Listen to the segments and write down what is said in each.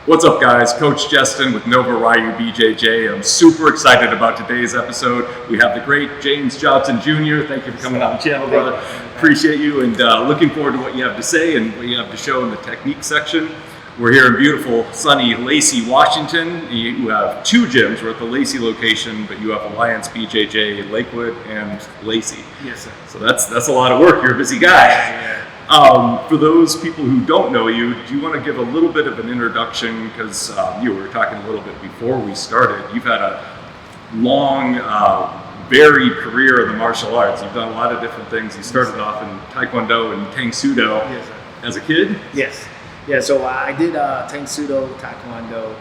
What's up, guys? Coach Justin with RYU BJJ. I'm super excited about today's episode. We have the great James Johnson Jr. Thank you for coming on the channel, brother. Appreciate you, and looking forward to what you have to say and what you have to show in the technique section. We're here in beautiful, sunny Lacey, Washington. You have two gyms. We're at the Lacey location, but you have Alliance BJJ, Lakewood, and Lacey. Yes, sir. So that's a lot of work. You're a busy guy. Yeah. For those people who don't know you, do you want to give a little bit of an introduction? Because you were talking a little bit before we started. You've had a long, varied career in the martial arts. You've done a lot of different things. You started off in Taekwondo and Tang Sudo as a kid? Yes. Yeah, so I did Tang Sudo, Taekwondo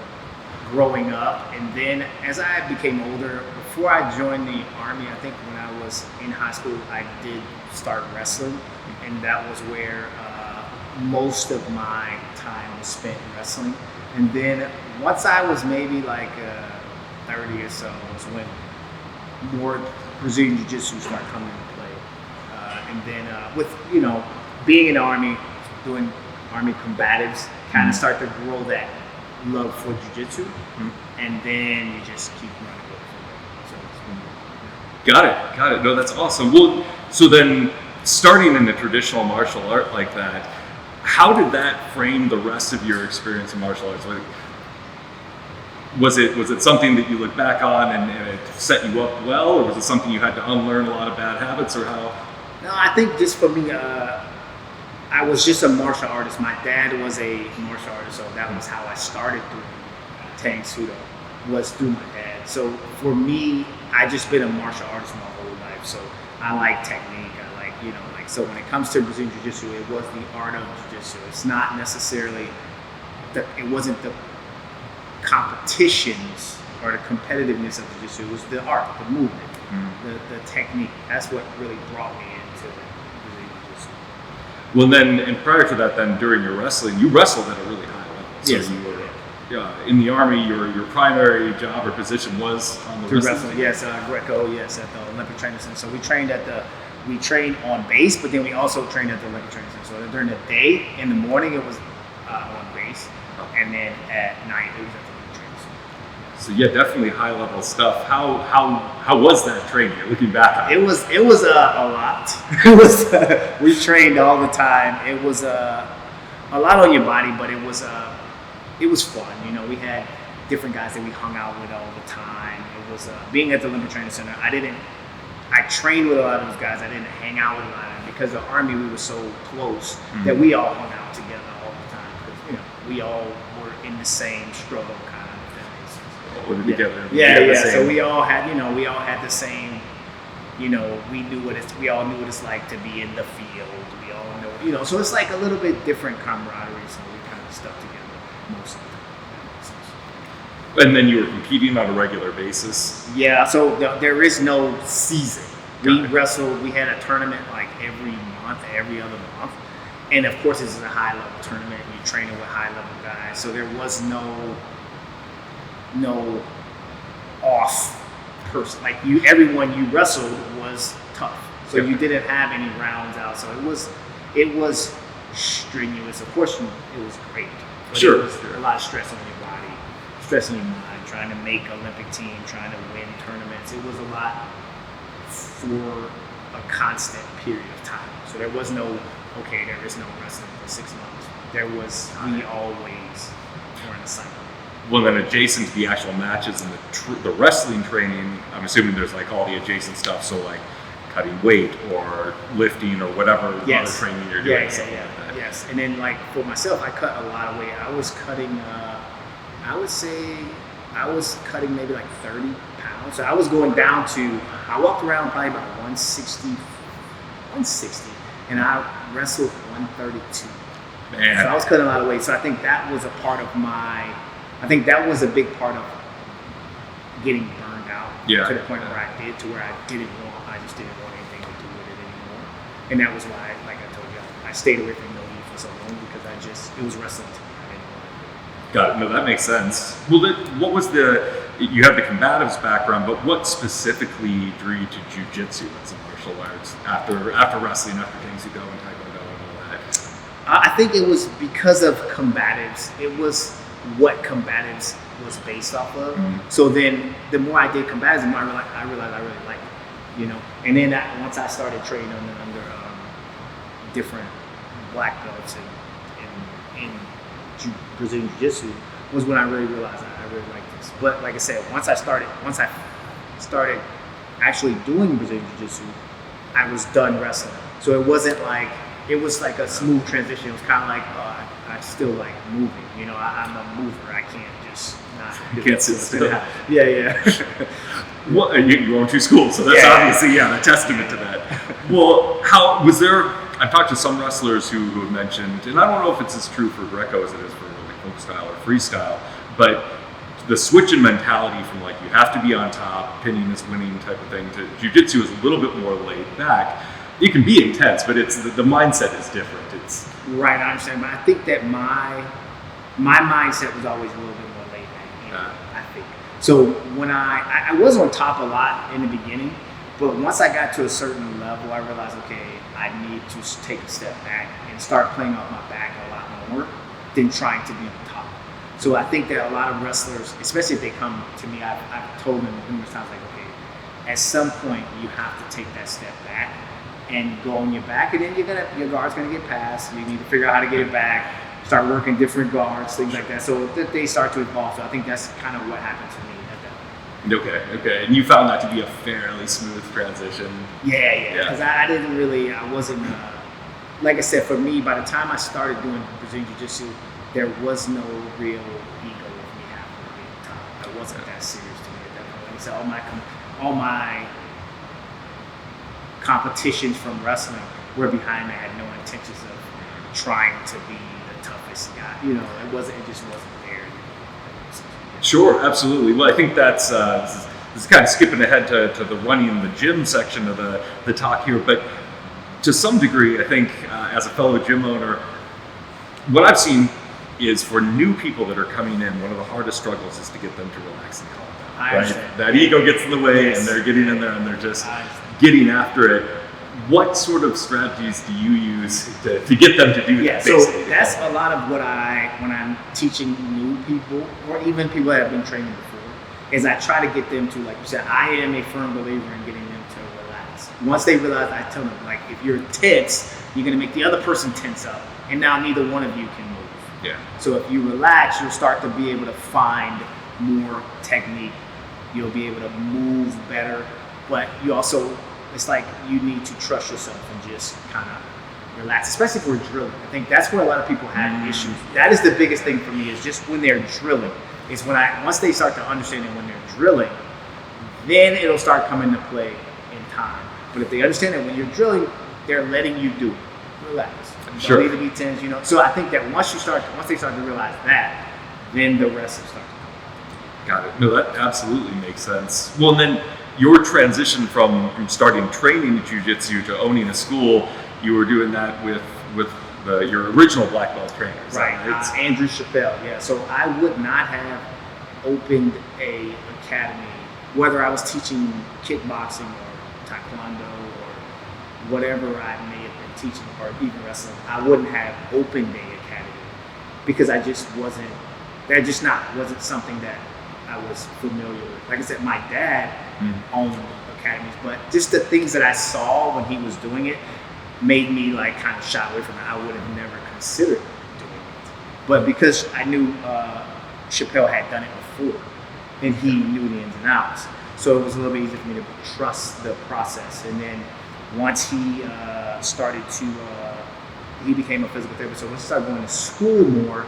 growing up. And then as I became older, before I joined the Army, I think when I was in high school, I did start wrestling. And that was where most of my time was spent wrestling. And then once I was maybe like 30 or so was when more Brazilian Jiu-Jitsu started coming into play. And then with, being in the Army, doing Army combatives, kind of start to grow that love for Jiu-Jitsu. And then you just keep running with it. So it's been, Got it. No, that's awesome. Well, so then, starting in a traditional martial art like that, how did that frame the rest of your experience in martial arts? Like, was it something that you look back on and it set you up well, or was it something you had to unlearn a lot of bad habits, or how? No, I think just for me, I was just a martial artist. My dad was a martial artist, so that was how I started doing Tang Sudo, was through my dad. So for me, I just been a martial artist my whole life. So I like technique. So when it comes to Brazilian Jiu-Jitsu, it was the art of Jiu-Jitsu. It's not necessarily it wasn't the competitions or the competitiveness of Jiu-Jitsu. It was the art, the movement, the technique. That's what really brought me into Brazilian Jiu-Jitsu. Well, then, and prior to that, then during your wrestling, you wrestled at a really high level. So yes. You were in the Army. Your primary job or position was on the wrestling. Yes, Greco. Yes, at the Olympic Training Center. So we trained on base, but then we also trained at the Olympic Training Center. So during the day, in the morning, it was on base, and then at night it was at the Olympic Training Center. So yeah, definitely high level stuff. How was that training? Looking back on it was a lot. It was we trained all the time. It was a lot on your body, but it was fun. We had different guys that we hung out with all the time. It was being at the Olympic Training Center. I trained with a lot of those guys. I didn't hang out with a lot of them because the Army, we were so close that we all hung out together all the time. Because, we all were in the same struggle kind of, if that makes sense. Put it together. Yeah. So we all had, the same, we all knew what it's like to be in the field. We all know, so it's like a little bit different camaraderie. So we kind of stuck together most of the time. And then you were competing on a regular basis? Yeah, so there is no season. We wrestled, we had a tournament like every month, every other month. And of course, this is a high level tournament. You're training with high level guys. So there was no off person. Like everyone you wrestled was tough. So you didn't have any rounds out. So it was strenuous. Of course, it was great. But Sure. It was a lot of stress on your body. Stressing your mind, trying to make Olympic team, trying to win tournaments. It was a lot for a constant period of time. So there was no wrestling for 6 months. We always were in a cycle. Well, then adjacent to the actual matches and the wrestling training, I'm assuming there's like all the adjacent stuff. So like cutting weight or lifting or whatever other training you're doing. Like that. Yes. And then like for myself, I cut a lot of weight. I was cutting. I would say I was cutting maybe like 30 pounds. So I was going down to, I walked around probably about 160, and I wrestled 132. Man. So I was cutting a lot of weight. So I think that was a big part of getting burned out to the point where I just didn't want anything to do with it anymore. And that was why, like I told you, I stayed away from Nogi for so long because it was wrestling to me. Got it. No, that makes sense. Well, you have the combatives background, but what specifically drew you to jiu-jitsu as a martial arts after wrestling, after Tang Sudo and Taekwondo and all that? I think it was because of combatives. It was what combatives was based off of. So then the more I did combatives, the more I realized I really liked it, you know. And then once I started training under different black belts in Brazilian Jiu-Jitsu was when I really realized I really liked this. But like I said, once I started actually doing Brazilian Jiu-Jitsu, I was done wrestling. So it wasn't like, it was like a smooth transition. It was kind of like, I still like moving. You know, I'm a mover. I can't just not. You can't sit still. Yeah. Well, you're going to school, so that's obviously a testament to that. Well, how was there? I've talked to some wrestlers who have mentioned, and I don't know if it's as true for Greco as it is for like folk style or freestyle, but the switch in mentality from like you have to be on top, pinning is winning type of thing, to jiu-jitsu is a little bit more laid back. It can be intense, but it's the mindset is different. It's right. I understand, but I think that my mindset was always a little bit more laid back. I think so. When I was on top a lot in the beginning, but once I got to a certain level, I realized, okay, I need to take a step back and start playing off my back a lot more than trying to be on top. So I think that a lot of wrestlers, especially if they come to me, I've told them numerous times, like, okay, at some point you have to take that step back and go on your back, and then your guard's gonna get passed. You need to figure out how to get it back, start working different guards, things like that. So that they start to evolve. So I think that's kind of what happened to me at that point. Okay. And you found that to be a fairly smooth transition. Yeah. Because I wasn't, like I said, for me, by the time I started doing Brazilian Jiu-Jitsu, there was no real ego of me having to be on top. I wasn't that serious to me at that point. Like I said, all my competitions from wrestling were behind me. I had no intentions of trying to be the toughest guy. You know, it just wasn't there. Sure, absolutely. Well, I think that's this is kind of skipping ahead to the running in the gym section of the talk here, but to some degree, I think as a fellow gym owner, what I've seen is for new people that are coming in, one of the hardest struggles is to get them to relax and calm down. Right? That ego gets in the way, and they're getting in there and they're just getting after it. What sort of strategies do you use to get them to do that? So that's a lot of what when I'm teaching new people, or even people that have been training before, is I try to get them to, like you said, I am a firm believer in getting them to relax. Once they realize, I tell them, like, if you're tense, you're going to make the other person tense up, and now neither one of you can move. Yeah. So if you relax, you'll start to be able to find more technique. You'll be able to move better, but you also, it's like you need to trust yourself and just kind of relax, especially if we're drilling. I think that's where a lot of people have issues. That is the biggest thing for me, is just when they're drilling. Is once they start to understand it when they're drilling, then it'll start coming to play in time. But if they understand that when you're drilling, they're letting you do it. Relax. You don't need to be tense, you know. So I think that once they start to realize that, then the rest will start to come. Got it. No, that absolutely makes sense. Well, and then your transition from starting training jiu-jitsu to owning a school, you were doing that with your original black belt trainers. Right. Andrew Chappelle. Yeah. So I would not have opened a academy, whether I was teaching kickboxing or taekwondo or whatever I may have been teaching, or even wrestling. I wouldn't have opened a academy because that just wasn't something that I was familiar with. Like I said, my dad owned academies, but just the things that I saw when he was doing it made me like kind of shy away from it. I would have never considered doing it. But because I knew Chappelle had done it before, and he knew the ins and outs, so it was a little bit easier for me to trust the process. And then once he he became a physical therapist. So once he started going to school more,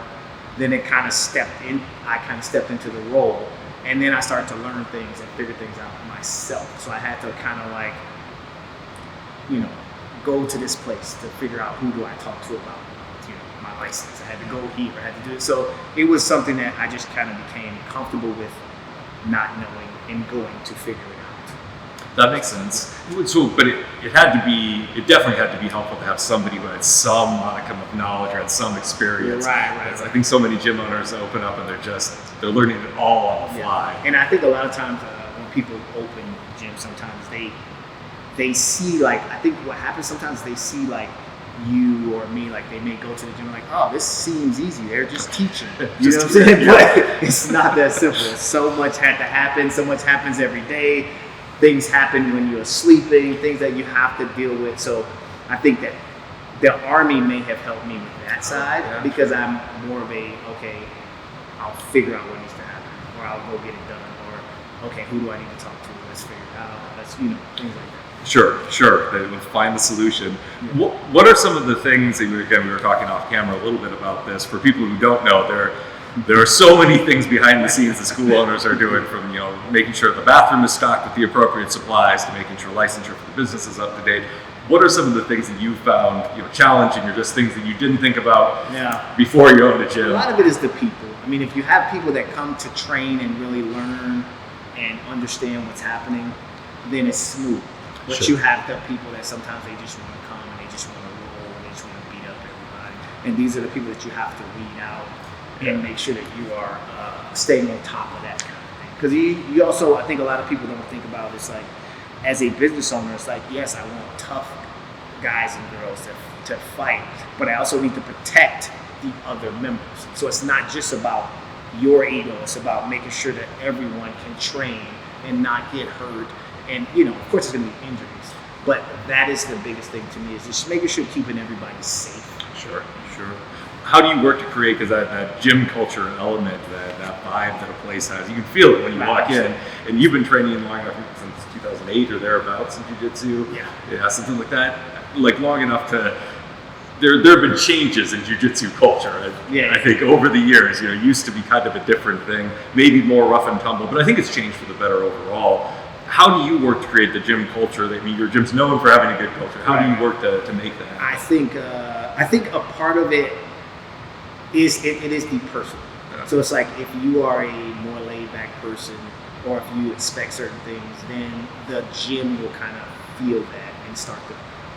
then I kind of stepped into the role. And then I started to learn things and figure things out myself. So I had to kind of like, go to this place to figure out who do I talk to about, my license. I had to go here, I had to do it. So it was something that I just kind of became comfortable with not knowing and going to figure it out. That makes sense. So, but it definitely had to be helpful to have somebody who had some modicum of knowledge or had some experience. Right. I think so many gym owners open up and they're learning it all on the fly. And I think a lot of times when people open gyms, sometimes they see, like, I think what happens sometimes, they see like you or me, like they may go to the gym and like, oh, this seems easy. They're just teaching. You know what I'm saying? But it's not that simple. So much had to happen. So much happens every day. Things happen when you're sleeping, things that you have to deal with. So I think that the Army may have helped me with that side because I'm more of a, okay, I'll figure out what needs to happen, or I'll go get it done, or okay, who do I need to talk to? Let's figure it out. Let's, things like that. Sure. They will find the solution. Yeah. What are some of the things that we were talking off camera a little bit about this for people who don't know? There are so many things behind the scenes that school owners are doing, from making sure the bathroom is stocked with the appropriate supplies to making sure licensure for the business is up to date. What are some of the things that you found challenging, or just things that you didn't think about before you owned a gym? A lot of it is the people. I mean, if you have people that come to train and really learn and understand what's happening, then it's smooth. But you have the people that sometimes they just want to come and they just want to roll and they just want to beat up everybody. And these are the people that you have to weed out and make sure that you are staying on top of that kind of thing. Because you also, I think a lot of people don't think about it's like, as a business owner, it's like, yes, I want tough guys and girls to fight, but I also need to protect the other members. So it's not just about your ego, it's about making sure that everyone can train and not get hurt. And, of course, there's going to be injuries, but that is the biggest thing to me, is just making sure keeping everybody safe. Sure. How do you work to create, because that gym culture element, that vibe that a place has, you can feel it when you walk in, and you've been training long enough since 2008 or thereabouts in jiu-jitsu, something like that, like long enough to, there have been changes in jiu-jitsu culture, I think, over the years. It used to be kind of a different thing, maybe more rough and tumble, but I think it's changed for the better overall. How do you work to create the gym culture? Your gym's known for having a good culture. How do you work to make that? I think a part of it is it is the person. So it's like, if you are a more laid back person, or if you expect certain things, then the gym will kind of feel that and start to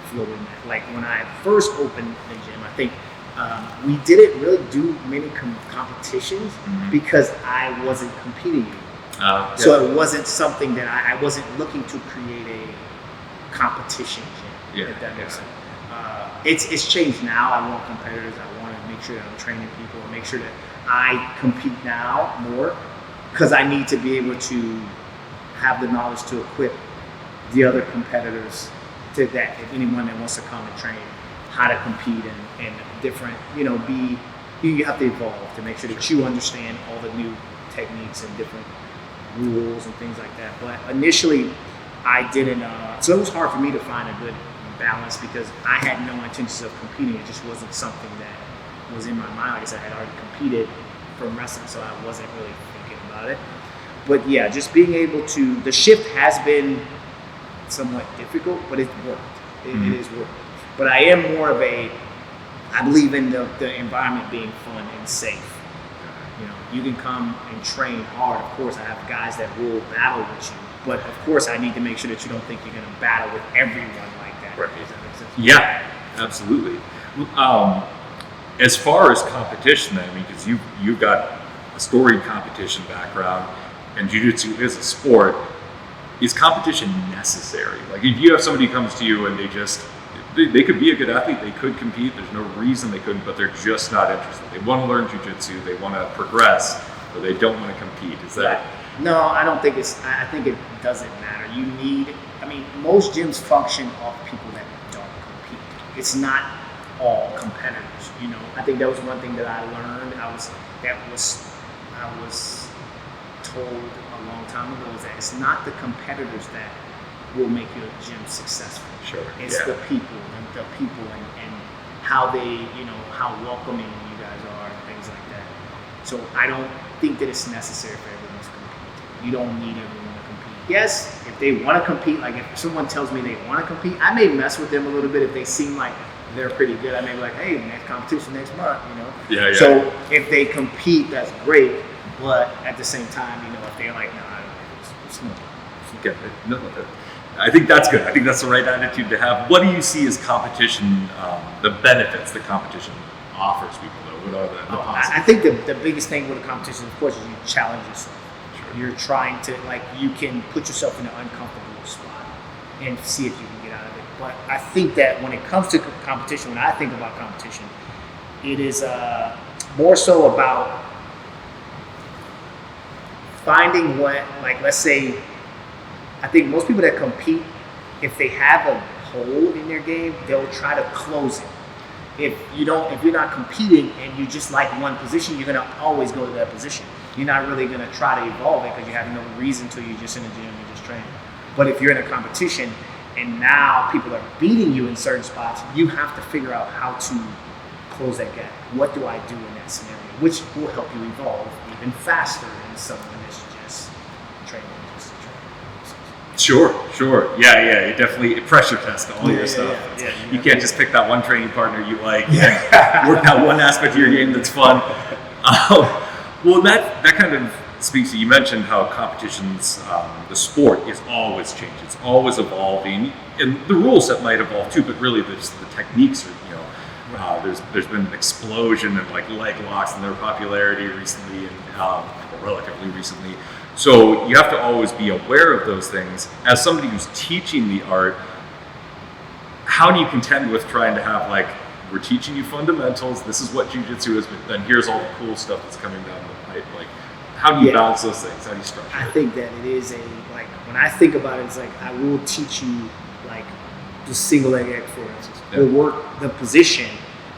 flow in that. Like when I first opened the gym, I think we didn't really do many competitions because I wasn't competing anymore. So it wasn't something that I wasn't looking to create a competition gym, if that makes sense. It's changed now. I want competitors. I want to make sure that I'm training people and make sure that I compete now more, because I need to be able to have the knowledge to equip the other competitors to that. If anyone that wants to come and train, how to compete and different, you have to evolve to make sure that you understand all the new techniques and different rules and things like that. But initially, I didn't. So it was hard for me to find a good balance, because I had no intentions of competing. It just wasn't something that was in my mind. Like I said, I had already competed from wrestling, so I wasn't really thinking about it. But yeah, just being able to, the shift has been somewhat difficult, but it's worked. It is worked. But I am more of I believe in the environment being fun and safe. You can come and train hard. Of course, I have guys that will battle with you, but of course, I need to make sure that you don't think you're going to battle with everyone like that. Right. Does that make sense? Yeah, absolutely. As far as competition, because you've got a storied competition background, and jiu-jitsu is a sport, is competition necessary? Like, if you have somebody who comes to you and they could be a good athlete, they could compete, there's no reason they couldn't, but they're just not interested. They want to learn jiu-jitsu, they want to progress, but they don't want to compete. Is that? No, I don't think I think it doesn't matter. Most gyms function off people that don't compete. It's not all competitors, I think that was one thing that I learned. I was told a long time ago, is that it's not the competitors that will make your gym successful. Sure. It's the people and how they, how welcoming you guys are and things like that. So I don't think that it's necessary for everyone to compete. You don't need everyone to compete. Yes, if they want to compete, like if someone tells me they want to compete, I may mess with them a little bit if they seem like they're pretty good. I may be like, hey, next competition next month, Yeah. So if they compete, that's great. But at the same time, if they're like, no, it's not. Okay. No, I think that's good. I think that's the right attitude to have. What do you see as competition, the benefits that competition offers people, though? What are the positives? I think the biggest thing with a competition, of course, is you challenge yourself. Sure. You're trying to, you can put yourself in an uncomfortable spot and see if you can get out of it. But I think that when it comes to competition, when I think about competition, it is more so about finding what, like, let's say, I think most people that compete, if they have a hole in their game, they'll try to close it. If you're not competing and you just like one position, you're gonna always go to that position. You're not really gonna try to evolve it because you have no reason to. You're just in the gym, you're just training. But if you're in a competition and now people are beating you in certain spots, you have to figure out how to close that gap. What do I do in that scenario? Which will help you evolve even faster than someone that's just training. Sure. Yeah. You definitely pressure test all your stuff. You can't just pick that one training partner you like and work out one aspect of your game that's fun. Well, that kind of speaks to, you mentioned how competitions, the sport is always changing. It's always evolving. And the rule set might evolve too, but really the techniques are, there's been an explosion in like leg locks and their popularity recently, and relatively recently. So you have to always be aware of those things. As somebody who's teaching the art, how do you contend with trying to have, like, we're teaching you fundamentals, this is what jiu-jitsu is, but then here's all the cool stuff that's coming down the pipe. Like, how do you balance those things? How do you structure it? I think that it is like, when I think about it, it's like, I will teach you, like, the single leg X, for instance. We'll work the position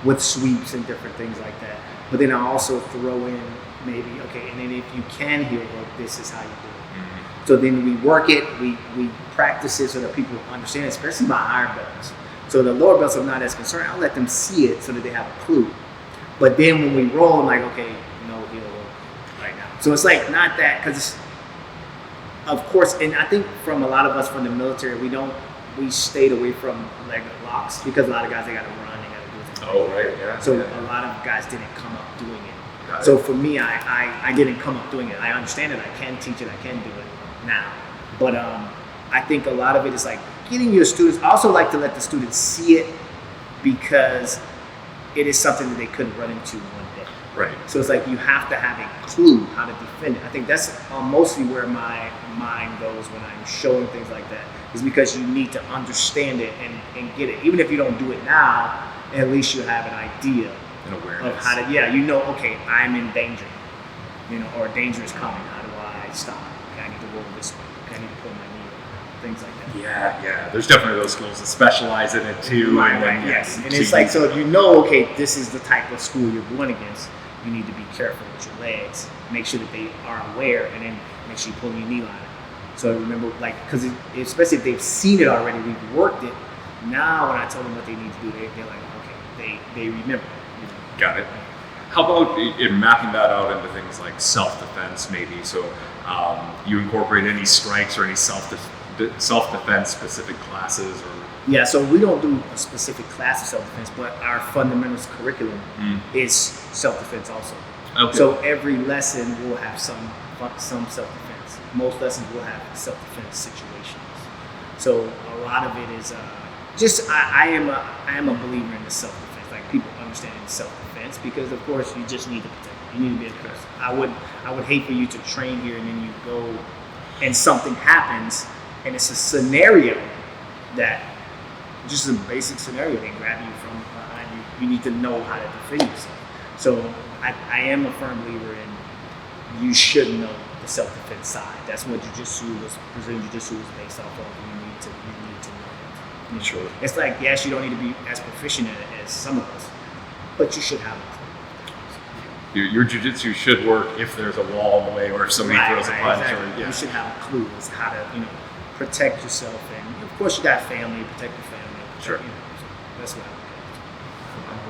with sweeps and different things like that. But then I'll also throw in maybe, okay, and then if you can heel hook, this is how you do it. Mm-hmm. So then we work it, we practice it so that people understand it, especially my iron belts. So the lower belts are not as concerned. I'll let them see it so that they have a clue. But then when we roll, I'm like, okay, no heel hook right now. So it's like not that, because of course, and I think from a lot of us from the military, we stayed away from leg locks because a lot of guys, they got to run, they got to do things. Oh, right, yeah. So a lot of guys didn't come up doing it. So for me, I didn't come up doing it. I understand it. I can teach it. I can do it now. But I think a lot of it is like getting your students. I also like to let the students see it because it is something that they couldn't run into one day. Right. So it's like you have to have a clue how to defend it. I think that's mostly where my mind goes when I'm showing things like that, is because you need to understand it and get it. Even if you don't do it now, at least you have an idea. An awareness of how to, okay, I'm in danger, or danger is coming. How do I stop? Okay, I need to roll this way. Okay, I need to put my knee on. Things like that. Yeah. There's definitely those schools that specialize in it too. Right, yes. And it's like, so if okay, this is the type of school you're going against, you need to be careful with your legs. Make sure that they are aware, and then make sure you pull your knee line. So remember, like, because especially if they've seen it already, we've worked it. Now when I tell them what they need to do, they're like, okay, they remember. Got it. How about in mapping that out into things like self-defense, maybe? So you incorporate any strikes or any self-defense specific classes, or? Yeah, so we don't do a specific class of self-defense, but our fundamentals curriculum is self-defense also. Okay. So every lesson will have some self-defense. Most lessons will have self-defense situations. So a lot of it is just I am a believer in the self-defense. Like, people understanding self-defense, because of course you just need to protect. You need to be a person. I would hate for you to train here and then you go and something happens and it's a scenario that just a basic scenario, they grab you from behind you. You need to know how to defend yourself. So I am a firm believer in you should know the self-defense side. That's what Brazilian Jiu-Jitsu is based off of. You need to know it. Sure. It's like, yes, you don't need to be as proficient in it as some of us, but you should have it. Your jiu-jitsu should work if there's a wall in the way or if somebody throws a punch. Exactly. You should have a clue as to how to, protect yourself, and of course you got family, protect your family. Sure. So that's what I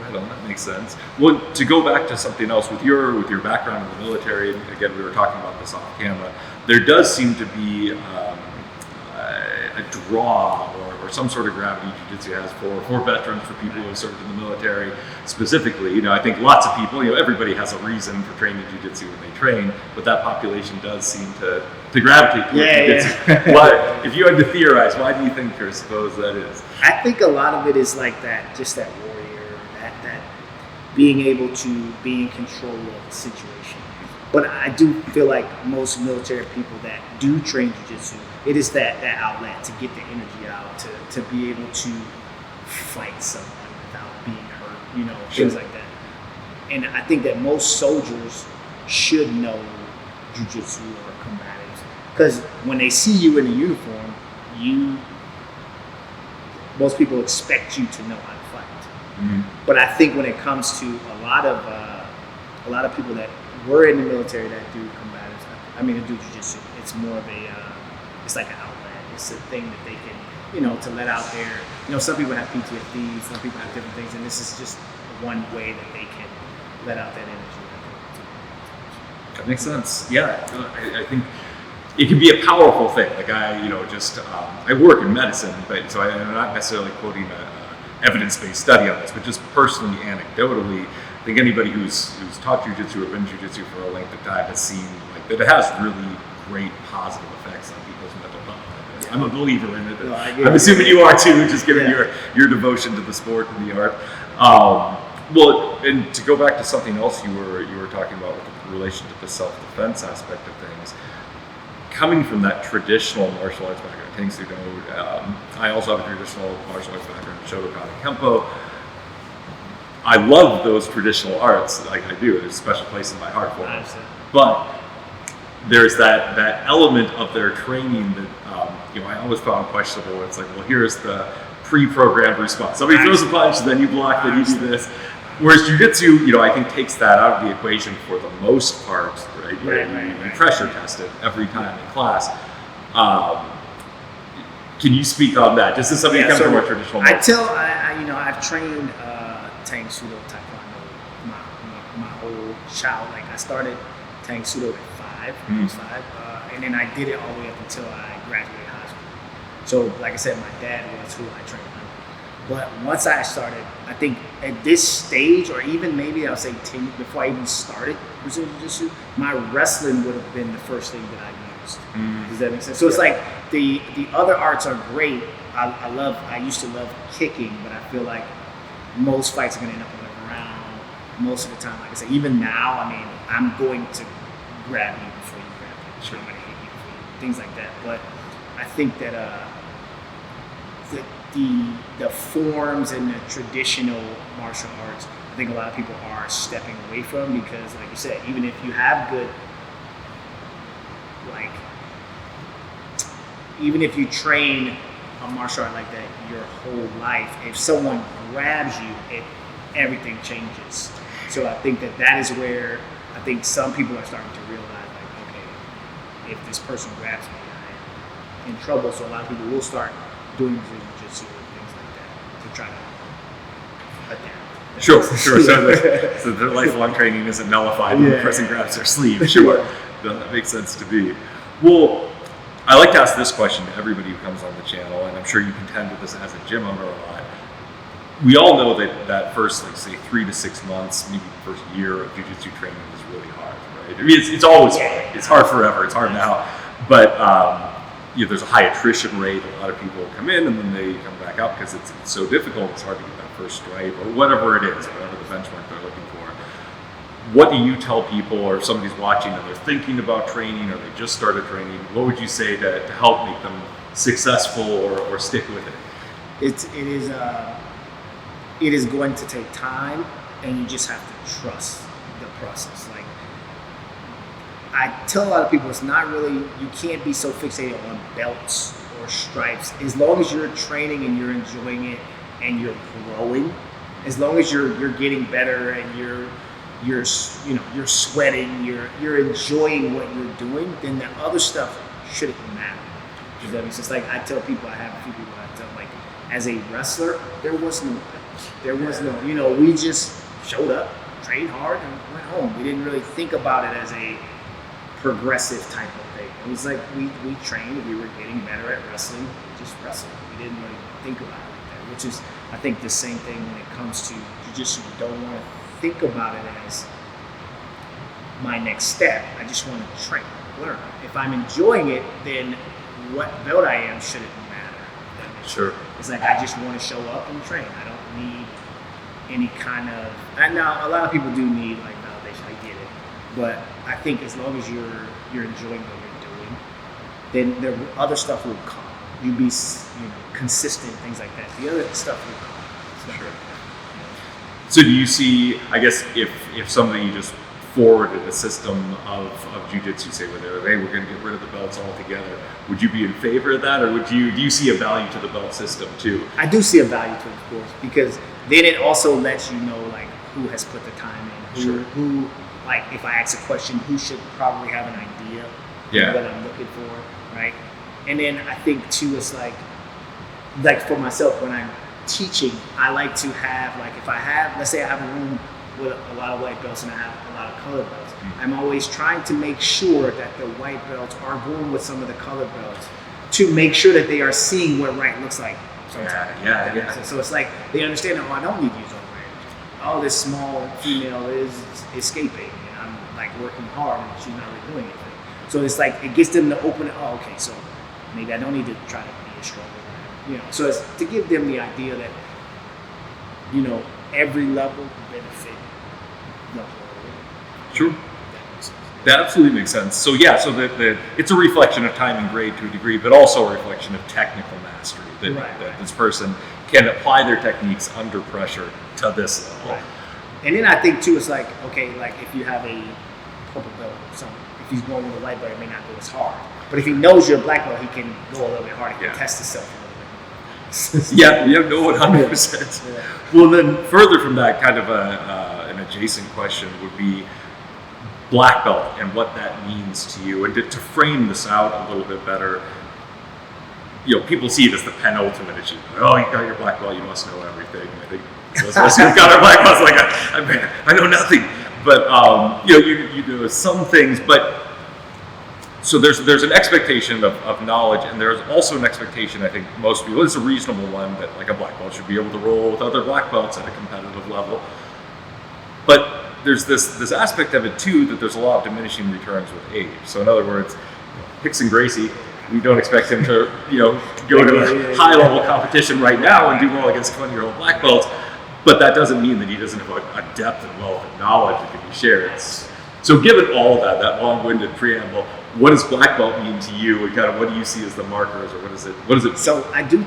Right on, that makes sense. Well, to go back to something else, with your background in the military, and again, we were talking about this off camera, there does seem to be a draw or some sort of gravity jiu-jitsu has for veterans, for people who have served in the military specifically. I think lots of people, everybody has a reason for training jiu-jitsu when they train, but that population does seem to gravitate towards jiu-jitsu. What, if you had to theorize, why do you think or suppose that is? I think a lot of it is like that, just that warrior, that being able to be in control of the situation. But I do feel like most military people that do train jiu-jitsu, it is that outlet to get the energy out, to be able to fight someone without being hurt, things like that. And I think that most soldiers should know jiu-jitsu or combatives, because when they see you in a uniform, most people expect you to know how to fight. Mm-hmm. But I think when it comes to a lot of people that were in the military that do combatives, that do jiu-jitsu, it's more of it's like an outlet. It's a thing that they can, to let out their, some people have PTSD, some people have different things, and this is just one way that they can let out that energy. That makes sense. Yeah, I think it can be a powerful thing. Like I work in medicine, but so I'm not necessarily quoting a evidence-based study on this, but just personally, anecdotally, I think anybody who's taught jiu-jitsu or been jiu-jitsu for a length of time has seen like that it has really great positive effects on people's mental health. I'm a believer in it. No, I'm assuming you are too, just given your devotion to the sport and the art. Well, and to go back to something else you were talking about with relation to the self-defense aspect of things, coming from that traditional martial arts background, Tang Sudo, I also have a traditional martial arts background, Shotokan and Kempo. I love those traditional arts, like I do. There's a special place in my heart for them. But there's that element of their training that I always found questionable. It's like, well, here's the pre-programmed response. Somebody throws a punch, then you block, then you do this. Whereas jiu-jitsu, I think takes that out of the equation for the most part, right? You pressure test it every time in class. Can you speak on that? Just as somebody who comes from a traditional martial I've trained Tang Sudo Taekwondo my whole child. Like I started Tang Sudo at 5, I was 5, and then I did it all the way up until I graduated high school. So, like I said, my dad was who I trained under. But once I started, I think at this stage, or even maybe I'll say 10 before I even started Brazilian Jiu-Jitsu, my wrestling would have been the first thing that I used. Does that make sense? So it's like the other arts are great. I used to love kicking, but I feel like most fights are going to end up on the ground most of the time. Like I said, even now, I'm going to grab you before you grab me. Sure. I'm going to hit you before you, things like that. But I think that the forms and the traditional martial arts, I think a lot of people are stepping away from, because, like you said, even if you have good, even if you train a martial art like that your whole life, if someone grabs you, everything changes. So I think that is where I think some people are starting to realize, like, okay, if this person grabs me, I'm in trouble. So a lot of people will start doing jiu-jitsu and things like that to try to adapt. Sure. So their lifelong training isn't nullified when the person grabs their sleeve. Sure. That makes sense to me. Well, I like to ask this question to everybody who comes on the channel, and I'm sure you contend with this as a gym owner a lot. We all know that first, like, say, 3 to 6 months, maybe the first year of jiu-jitsu training is really hard, right? It's always hard. It's hard forever. It's hard now. But there's a high attrition rate. A lot of people come in and then they come back out because it's so difficult. It's hard to get that first stripe or whatever it is, whatever the benchmark they're looking for. What do you tell people, or if somebody's watching and they're thinking about training or they just started training, what would you say to help make them successful or stick with it? It is going to take time, and you just have to trust the process. Like, I tell a lot of people, it's not really, you can't be so fixated on belts or stripes. As long as you're training and you're enjoying it and you're growing, as long as you're getting better and you're sweating, you're enjoying what you're doing, then the other stuff shouldn't matter. Does that make sense? Like, I tell people, I have a few people I tell, like, as a wrestler, there was no bench. There was no, we just showed up, trained hard, and went home. We didn't really think about it as a progressive type of thing. It was like we trained, we were getting better at wrestling, just wrestling. We didn't really think about it like that, which is, I think, the same thing when it comes to jiu-jitsu. You don't want to think about it as my next step. I just want to train, learn. If I'm enjoying it, then what belt I am shouldn't matter. Sure. It's like, I just want to show up and train. I don't need any kind of, and now a lot of people do need, like, validation, I get it, but I think as long as you're enjoying what you're doing, then the other stuff will come. You'll be consistent, things like that. The other stuff will come. Sure. So do you see, I guess, if somebody just forwarded a system of jiu-jitsu, say, where they're, hey, we're going to get rid of the belts altogether, would you be in favor of that, or do you see a value to the belt system too? I do see a value to it, of course, because then it also lets you know like who has put the time in, who like if I ask a question, who should probably have an idea of what I'm looking for, right? And then I think too, it's like for myself when I'm teaching, I like to have like if I have, let's say I have a room with a lot of white belts and I have a lot of colored belts, I'm always trying to make sure that the white belts are going with some of the colored belts to make sure that they are seeing what right looks like sometimes. Yeah. So it's like they understand that, oh, I don't need to use all range. Oh, this small female is escaping and I'm like working hard and she's not really doing anything. So it's like it gets them to open it. Oh, okay, so maybe I don't need to try to be as strong as I am. So it's to give them the idea that, every level benefit the whole. Sure. That absolutely makes sense. So that it's a reflection of time and grade to a degree, but also a reflection of technical mastery that this person can apply their techniques under pressure to this level. Right. And then I think too, it's like, okay, like if you have a purple belt or something, if he's going with a white belt, it may not go as hard. But if he knows you're a black belt, he can go a little bit harder. He can test himself a little bit. No, 100%. Yeah. Well, then further from that, kind of an adjacent question would be black belt and what that means to you. And to frame this out a little bit better, people see it as the penultimate achievement. Oh, you got your black belt, you must know everything. I think those of us who got our black belts, like, I know nothing. But, you know some things, but so there's an expectation of knowledge, and there's also an expectation, I think most people, it's a reasonable one, that like a black belt should be able to roll with other black belts at a competitive level. But there's this aspect of it too, that there's a lot of diminishing returns with age. So in other words, Hickson Gracie, we don't expect him to go to a high level competition right now and do well against 20-year-old black belts. But that doesn't mean that he doesn't have a depth and wealth of knowledge that can be shared. So given all that long-winded preamble, what does black belt mean to you, and kind of what do you see as the markers, or what is it? So I do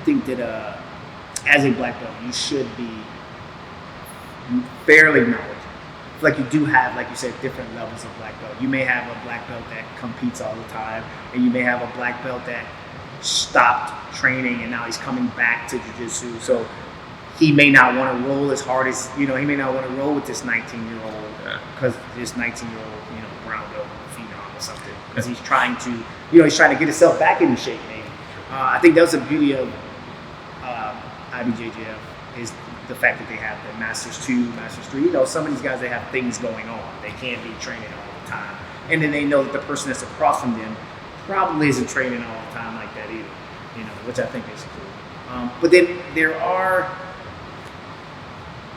think that as a black belt, you should be fairly knowledgeable. Like you do have, like you said, different levels of black belt. You may have a black belt that competes all the time, and you may have a black belt that stopped training and now he's coming back to jiu-jitsu. So he may not want to roll as hard as, he may not want to roll with this 19-year-old because this 19-year-old, brown belt phenom or something. Because he's trying to, he's trying to get himself back into shape maybe. I think that was the beauty of IBJJF is the fact that they have the Masters 2, Masters 3. Some of these guys, they have things going on. They can't be training all the time. And then they know that the person that's across from them probably isn't training all the time like that either, which I think is cool. But then there are,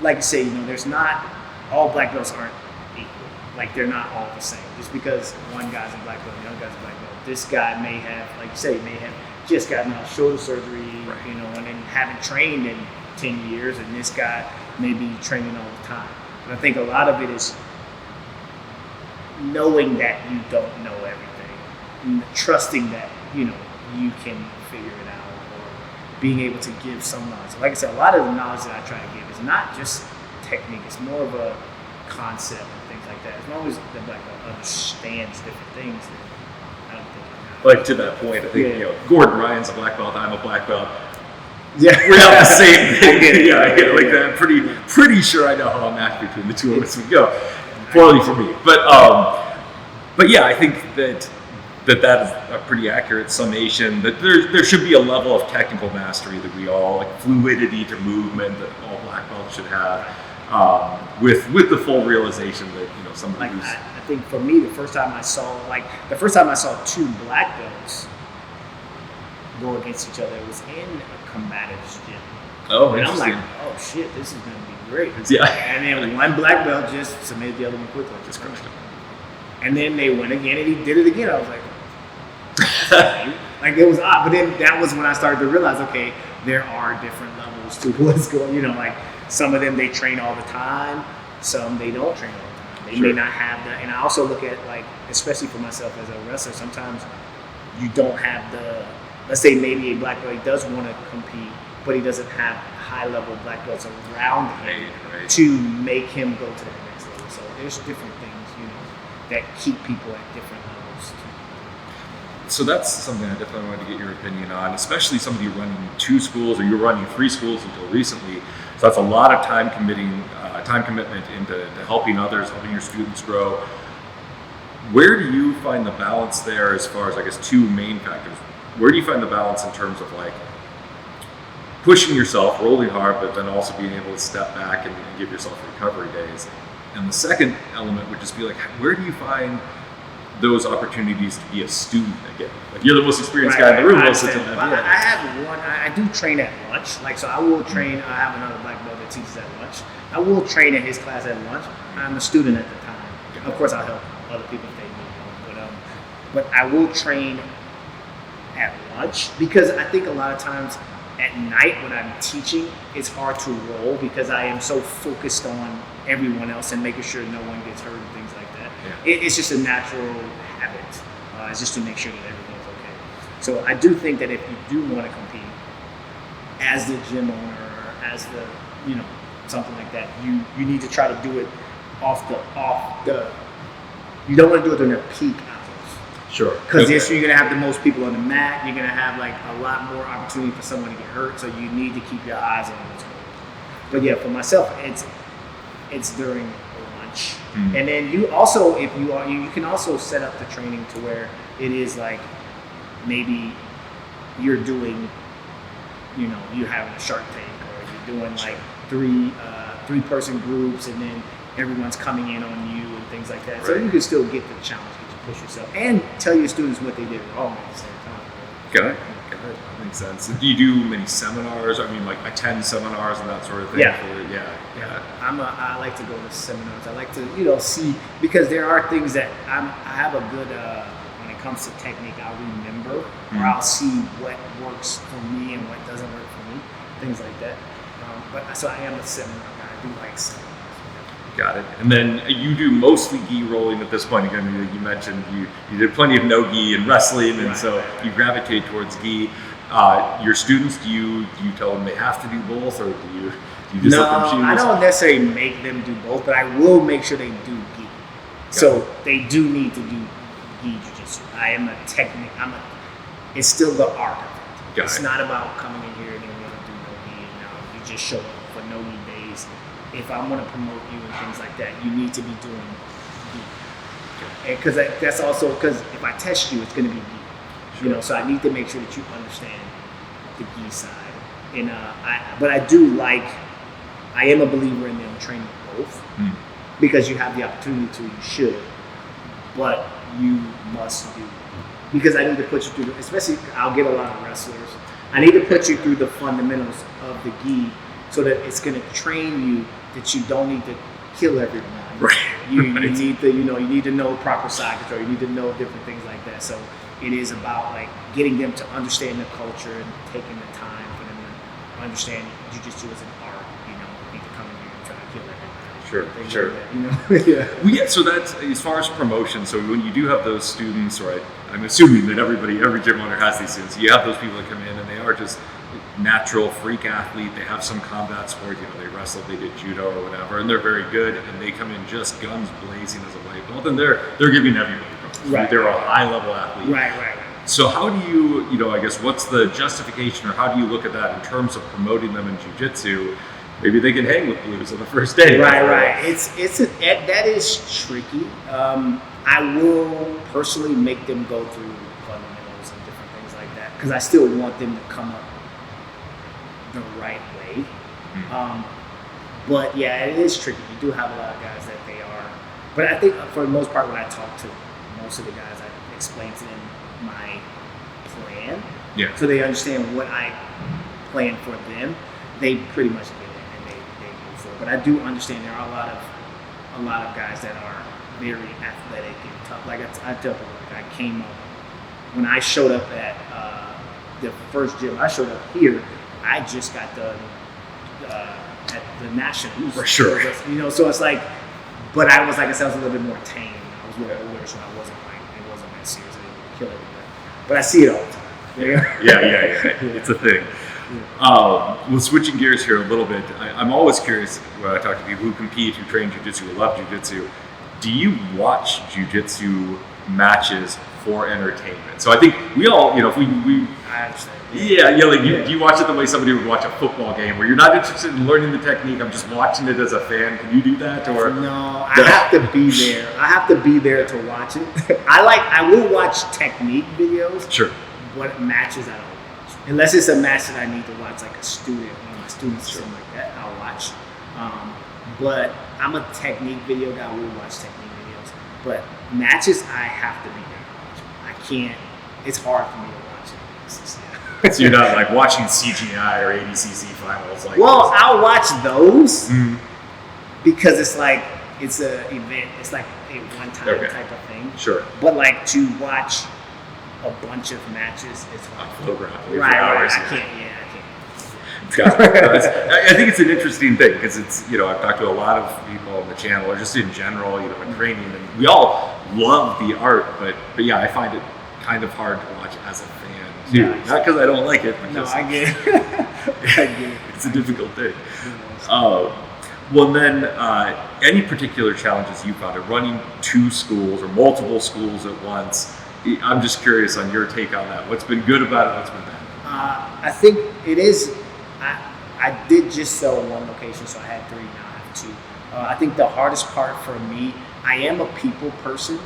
like I say, there's not, all black belts aren't equal. Like they're not all the same. Just because one guy's a black belt and the other guy's a black belt, this guy may have, like you say, may have just gotten out shoulder surgery, and then haven't trained in 10 years, and this guy may be training all the time. And I think a lot of it is knowing that you don't know everything, trusting that you can figure it out, or being able to give some knowledge. Like I said, a lot of the knowledge that I try to give is not just technique; it's more of a concept and things like that. As long as the black belt understands different things, then I don't think. Like to that point, I think Gordon Ryan's a black belt. I'm a black belt. Yeah, we have the same thing. I get like that. I'm pretty sure I know how a match between the two of us would go. Poorly for me, but I think that is a pretty accurate summation. That there should be a level of technical mastery that we all, like fluidity to movement, that all black belts should have, with the full realization that somebody who's. I think for me, the first time I saw two black belts go against each other, it was in a combatives gym. Oh, and interesting. I'm like, oh shit, this is gonna be great. Yeah. And then one black belt just submitted the other one quickly. Just crushed it. And then they went again, and he did it again. I was like, like it was odd. But then that was when I started to realize, okay, there are different levels to what's going. Like some of them they train all the time, some they don't train all the time. They may not have that. And I also look at, like, especially for myself as a wrestler, sometimes you don't have the, let's say maybe a black belt does want to compete, but he doesn't have high-level black belts around him to make him go to the next level. So there's different things, you know, that keep people at different levels. So that's something I definitely wanted to get your opinion on, especially somebody running 2 schools, or you're running 3 schools until recently. So that's a lot of time commitment into helping others, helping your students grow. Where do you find the balance there as far as, I guess, 2 main factors? Where do you find the balance in terms of, like, pushing yourself, rolling hard, but then also being able to step back and give yourself recovery days? And the second element would just be, like, where do you find those opportunities to be a student again? Like, you're the most experienced guy in the room most of the time. I have one. I do train at lunch. Like, so I will train. I have another black belt that teaches at lunch. I will train at his class at lunch. I'm a student at the time. Of course, I'll help other people if they need help. But I will train at lunch, because I think a lot of times at night when I'm teaching, it's hard to roll because I am so focused on everyone else and making sure no one gets hurt and things like that. Yeah. It's just a natural habit. It's just to make sure that everything's okay. So I do think that if you do want to compete as the gym owner, or as the, you know, something like that, you need to try to do it off the. You don't want to do it during the peak hours. Sure. Because you're going to have the most people on the mat. You're going to have, like, a lot more opportunity for someone to get hurt. So you need to keep your eyes on what's going on. But yeah, for myself, it's during lunch. Mm-hmm. And then you also, if you are, you can also set up the training to where it is like, maybe you're doing, you know, you're having a Shark Tank, or you're doing like three-person groups, and then everyone's coming in on you and things like that. Right. So you can still get the challenge, get to push yourself, and tell your students what they did wrong at the same time. Got it. That makes sense. Do you do many seminars? I mean, like, attend seminars and that sort of thing? Yeah. I like to go to seminars. I like to, you know, see, because there are things that I have a good, when it comes to technique, I'll remember, or I'll see what works for me and what doesn't work for me, things like that. So I am a seminar guy. I do like seminars. Got it. And then you do mostly gi rolling at this point. Again, you mentioned you did plenty of no gi in wrestling, and so you gravitate towards gi. Your students, do you tell them they have to do both, or do you just let them choose? No, I don't necessarily make them do both, but I will make sure they do gi. So they do need to do gi jiu-jitsu. I am a technique. It's still the art of it. It's not about coming in here and then we're going to do no gi, and you just show up for no gi days. If I want to promote you and things like that, you need to be doing gi. Because that's also, because if I test you, it's going to be gi. Sure. You know, so I need to make sure that you understand the gi side. And but I do like, I am a believer in them training both, because you have the opportunity to, you should, but you must do. Because I need to put you through, especially I'll get a lot of wrestlers, I need to put you through the fundamentals of the gi, so that it's going to train you that you don't need to kill everyone. Right. You need to, you need to know proper side control. You need to know different things like that. So it is about, like, getting them to understand the culture and taking the time for them to understand jiu-jitsu as an art. You need to come in here and try to kill everyone. Sure. Like that, Yeah. So that's as far as promotion. So when you do have those students, right? I'm assuming that every gym owner has these students. You have those people that come in and they are just natural freak athlete. They have some combat sport, they wrestled, they did judo or whatever, and they're very good, and they come in just guns blazing as a white belt, and they're giving everybody problems. Right. They're a high level athlete. Right. So how do you, I guess, what's the justification, or how do you look at that in terms of promoting them in jiu-jitsu? Maybe they can hang with blues on the first day. Right. That is tricky. I will personally make them go through fundamentals and different things like that, because I still want them to come up the right way. But yeah, it is tricky. You do have a lot of guys that they are, but I think for the most part, when I talk to most of the guys, I explain to them my plan, so they understand what I plan for them. They pretty much get it and they move forward. But I do understand there are a lot of guys that are very athletic and tough. Like I tell people, I came up when I showed up at the first gym. I showed up here. I just got done at the Nationals. For sure. So it's like, But I was, like I said, I was a little bit more tame. I was a little older, so it wasn't that serious. I didn't kill everybody. But I see it all the time. Yeah. It's a thing. Well, switching gears here a little bit, I'm always curious when I talk to people who compete, who train jiu-jitsu, who love jiu-jitsu. Do you watch jiu-jitsu matches for entertainment? So I think we all, if we I understand. Do you watch it the way somebody would watch a football game, where you're not interested in learning the technique, I'm just watching it as a fan? Can you do that? Or no, I have to be there. I have to be there to watch it. I will watch technique videos. Sure. What matches I don't watch, unless it's a match that I need to watch, like a student, one of my students, or something like that. I'll watch. But I'm a technique video guy. I will watch technique videos. But matches, I have to be there to watch. I can't. It's hard for me to watch it. So you're not like watching CGI or ADCC finals, like. Well, I'll watch those because it's like it's an event. It's like a one-time type of thing. Sure. But like to watch a bunch of matches, it's hard. Right. I can't. Got it. I think it's an interesting thing because it's, I've talked to a lot of people on the channel, or just in general, in training, and we all love the art, but yeah, I find it kind of hard to watch as a fan too. Yeah, not because I don't like it, but no, just I get it. It's a difficult thing. Well, then, any particular challenges you found at running two schools or multiple schools at once? I'm just curious on your take on that. What's been good about it? What's been bad? I think it is. I did just sell one location, so I had 3, now I have 2. I think the hardest part for me, I am a people person,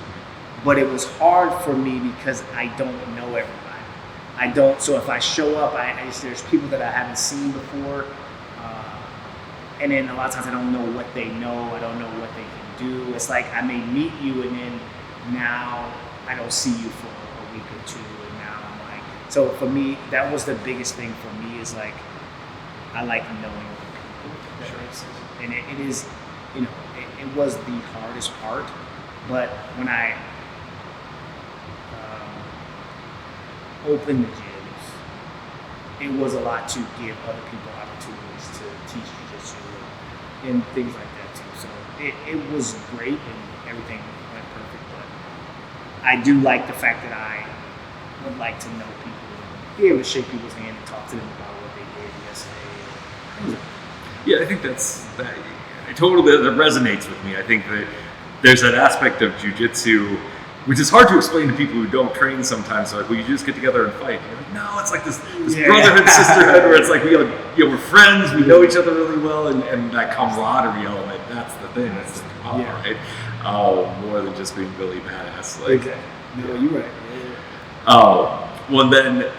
but it was hard for me because I don't know everybody. So if I show up, there's people that I haven't seen before, and then a lot of times I don't know what they know, I don't know what they can do. It's like I may meet you, and then now I don't see you for a week or 2, and now I'm like, so for me, that was the biggest thing for me, is like, I like knowing other people. That makes sense. And it is, it was the hardest part. But when I opened the gyms, it was a lot to give other people opportunities to teach jiu-jitsu and things like that too. So it was great and everything went perfect. But I do like the fact that I would like to know people, be able to shake people's hand and talk to them about what they did yesterday. Yeah, I think that resonates with me. I think that there's that aspect of jiu-jitsu which is hard to explain to people who don't train sometimes. They're like, well, you just get together and fight. You're like, no, it's like this brotherhood, sisterhood, where it's like we're friends, we know each other really well, and that camaraderie element, that's the thing, that's the power, right? More than just being Billy Badass. Like, exactly. No, you're right. Well, then,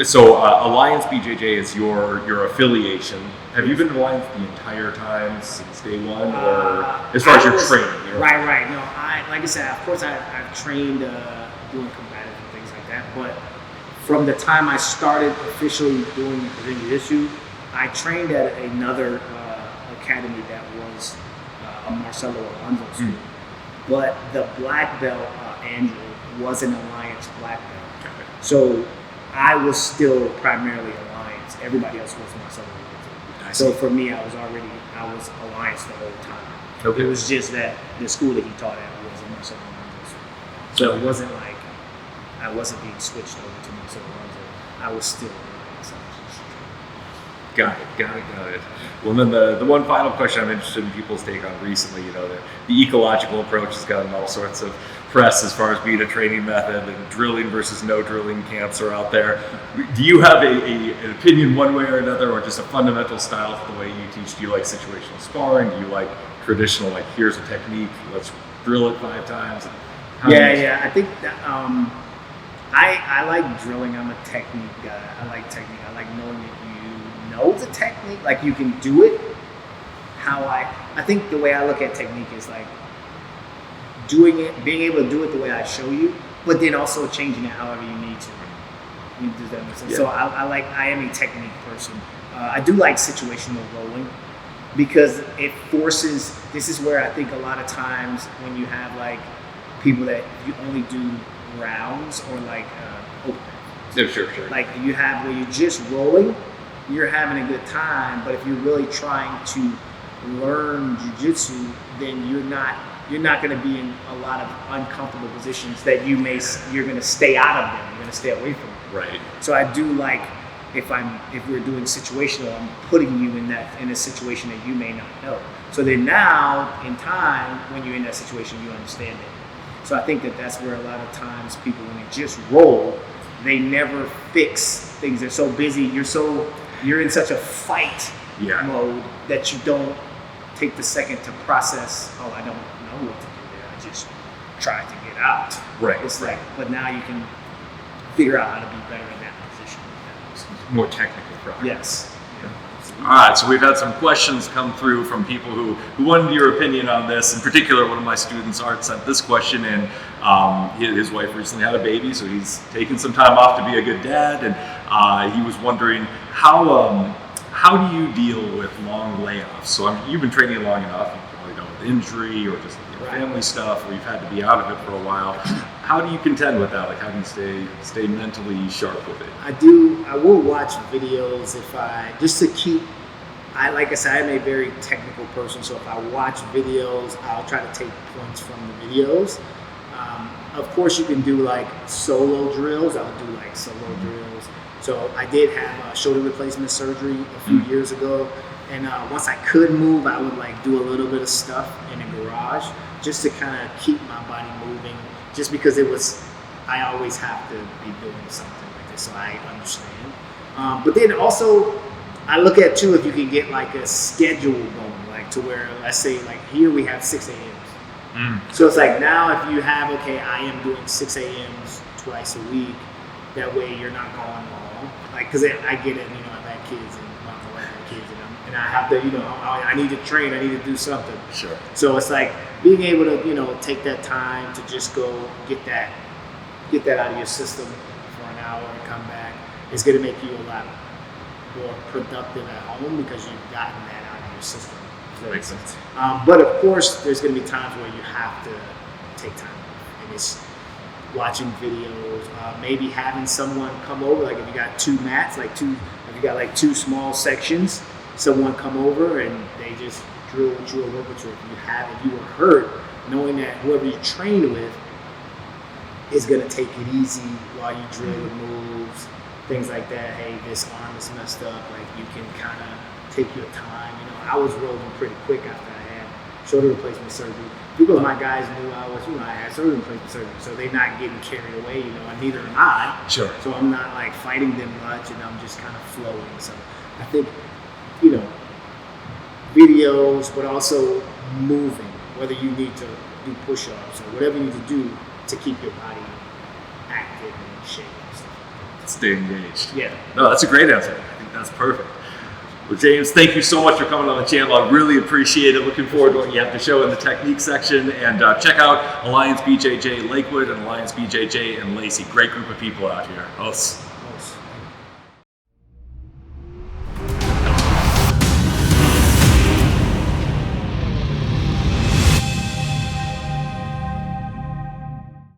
so Alliance BJJ is your affiliation. Have you been in Alliance the entire time since day one, or as far as your training? Right. No, like I said, of course, I've trained doing combative and things like that. But from the time I started officially doing jiu-jitsu, I trained at another academy that was a Marcelo Alonso school. But the black belt, Andrew, was an Alliance black belt. Okay. So I was still primarily Alliance. Everybody else was Marcelo Alonso. So for me, I was Alliance the whole time. Okay. It was just that the school that he taught at was a Marcelo Alonso. So it wasn't like I wasn't being switched over to Marcelo Alonso. I was still Alliance. Got it. Well, then the one final question I'm interested in people's take on recently, the ecological approach has gotten all sorts of press as far as being a training method, and drilling versus no drilling camps are out there. Do you have an opinion one way or another, or just a fundamental style for the way you teach? Do you like situational sparring? Do you like traditional, like here's a technique, let's drill it 5 times? Yeah. I think that, I like drilling. I'm a technique guy. I like technique. I like knowing that you know the technique, like you can do it. I think the way I look at technique is like doing it, being able to do it the way I show you, but then also changing it however you need to. Does that make sense? Yeah. So I am a technique person. I do like situational rolling because it forces. This is where I think a lot of times when you have like people that you only do rounds or like open. Yeah, sure. Like you have where you're just rolling, you're having a good time, but if you're really trying to learn jiu-jitsu, then you're not you're not going to be in a lot of uncomfortable positions that you're going to stay out of them. You're going to stay away from them. Right. So I do like if we're doing situational, I'm putting you in a situation that you may not know. So then now in time, when you're in that situation, you understand it. So I think that's where a lot of times people, when they just roll, they never fix things. They're so busy. You're in such a fight mode that you don't take the second to process. Oh, I don't know what to do there. I just try to get out. Right. It's like, but now you can figure out how to be better in that position. More technical progress. Yes. All right, so we've had some questions come through from people who wanted your opinion on this. In particular, one of my students, Art, sent this question in. His wife recently had a baby, so he's taken some time off to be a good dad, and he was wondering how do you deal with long layoffs? So you've been training long enough. You've probably dealt with injury or just family stuff, or you've had to be out of it for a while. How do you contend with that? Like, how do you stay mentally sharp with it? I will watch videos like I said, I'm a very technical person, so if I watch videos, I'll try to take points from the videos. Of course, you can do like solo drills. I'll do like solo drills. So I did have shoulder replacement surgery a few years ago, and once I could move, I would like do a little bit of stuff in the garage just to kind of keep my body moving. Just because I always have to be doing something like this, so I understand. But then also, I look at too if you can get like a schedule going, like to where, let's say like here we have 6 a.m. So it's like now if you have, okay, I am doing 6 a.m.s twice a week, that way you're not going long. Like, because I get it, I've had kids and my wife had kids and I have to, I need to train, I need to do something. Sure. So it's like being able to, take that time to just go get that out of your system for an hour and come back is going to make you a lot more productive at home because you've gotten that out of your system. That makes sense. But of course, there's going to be times where you have to take time off, and it's watching videos, maybe having someone come over. Like if you got 2 mats, if you got like 2 small sections, someone come over and they just drill with you or work with you. If you were hurt, knowing that whoever you train with is going to take it easy while you drill the moves, things like that. Hey, this arm is messed up. Like you can kind of take your time. I was rolling pretty quick after I had shoulder replacement surgery. Because my guys knew I had shoulder replacement surgery, so they're not getting carried away. And neither am I. Sure. So I'm not like fighting them much, and I'm just kind of flowing. So I think, videos, but also moving, whether you need to do push-ups or whatever you need to do to keep your body active and in shape and stuff like that. Stay engaged. Yeah. No, that's a great answer. I think that's perfect. Well, James, thank you so much for coming on the channel. I really appreciate it. Looking forward to what you have to show in the technique section. And check out Alliance BJJ Lakewood and Alliance BJJ and Lacey. Great group of people out here.